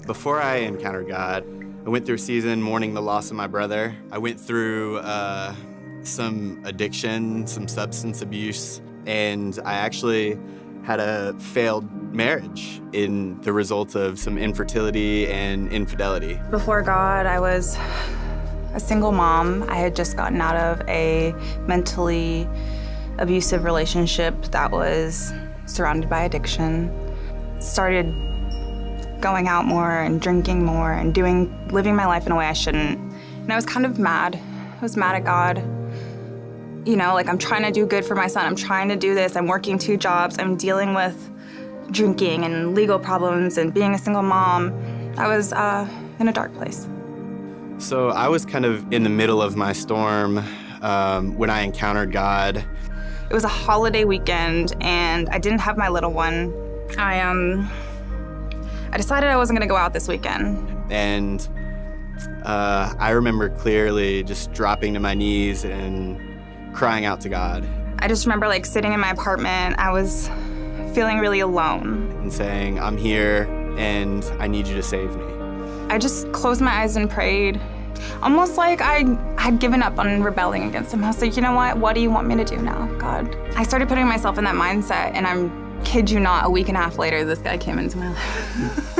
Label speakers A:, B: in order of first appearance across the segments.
A: Before I encountered God, I went through a season mourning the loss of my brother. I went through some addiction, some substance abuse, and I actually had a failed marriage in the result of some infertility and infidelity.
B: Before God, I was a single mom. I had just gotten out of a mentally abusive relationship that was surrounded by addiction. Started going out more and drinking more and living my life in a way I shouldn't. And I was kind of mad. I was mad at God. You know, like, I'm trying to do good for my son. I'm trying to do this. I'm working 2 jobs. I'm dealing with drinking and legal problems and being a single mom. I was in a dark place.
A: So I was kind of in the middle of my storm when I encountered God.
B: It was a holiday weekend, and I didn't have my little one. I decided I wasn't gonna go out this weekend.
A: And I remember clearly just dropping to my knees and crying out to God.
B: I just remember, like, sitting in my apartment. I was feeling really alone.
A: And saying, I'm here and I need you to save me.
B: I just closed my eyes and prayed, almost like I had given up on rebelling against him. I was like, you know what do you want me to do now, God? I started putting myself in that mindset, and kid you not, a week and a half later, this guy came into my life.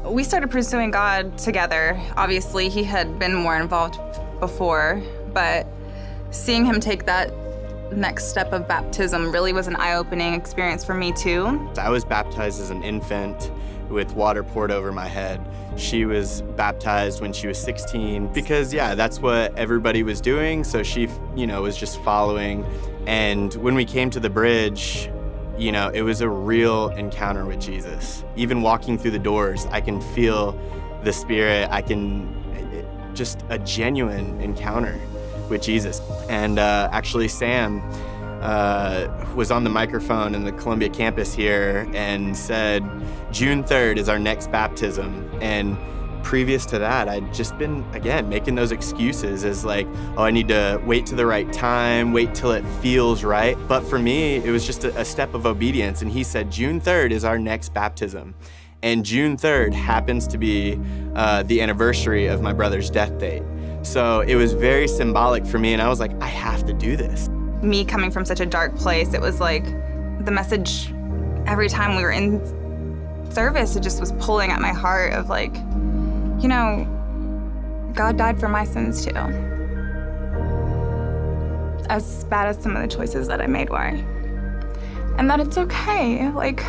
B: We started pursuing God together. Obviously, he had been more involved before, but seeing him take that next step of baptism really was an eye-opening experience for me too.
A: I was baptized as an infant with water poured over my head. She was baptized when she was 16 because, yeah, that's what everybody was doing. So she, was just following. And when we came to the bridge, it was a real encounter with Jesus. Even walking through the doors, I can feel the Spirit. Just a genuine encounter with Jesus. And actually Sam was on the microphone in the Columbia campus here and said, June 3rd is our next baptism. And previous to that, I'd just been, again, making those excuses as like, oh, I need to wait to the right time, wait till it feels right. But for me, it was just a step of obedience. And he said, June 3rd is our next baptism. And June 3rd happens to be the anniversary of my brother's death date. So it was very symbolic for me, and I was like, I have to do this.
B: Me coming from such a dark place, it was like the message every time we were in service, it just was pulling at my heart of like, God died for my sins too. As bad as some of the choices that I made were. And that it's okay, like,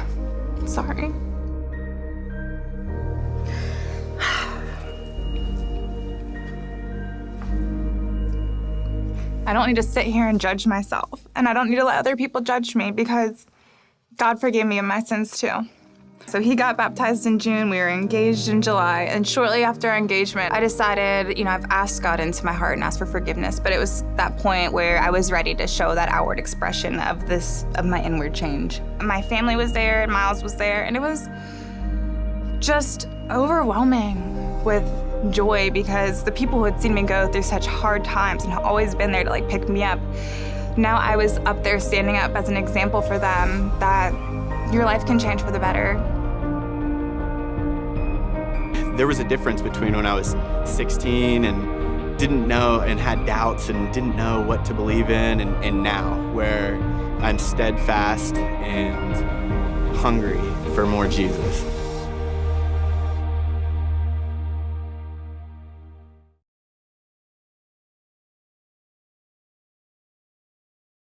B: sorry. I don't need to sit here and judge myself, and I don't need to let other people judge me because God forgave me of my sins too. So he got baptized in June, we were engaged in July, and shortly after our engagement, I decided, I've asked God into my heart and asked for forgiveness, but it was that point where I was ready to show that outward expression of my inward change. My family was there, and Miles was there, and it was just overwhelming with joy because the people who had seen me go through such hard times and had always been there to like pick me up, now I was up there standing up as an example for them that your life can change for the better.
A: There was a difference between when I was 16 and didn't know and had doubts and didn't know what to believe in and now where I'm steadfast and hungry for more Jesus.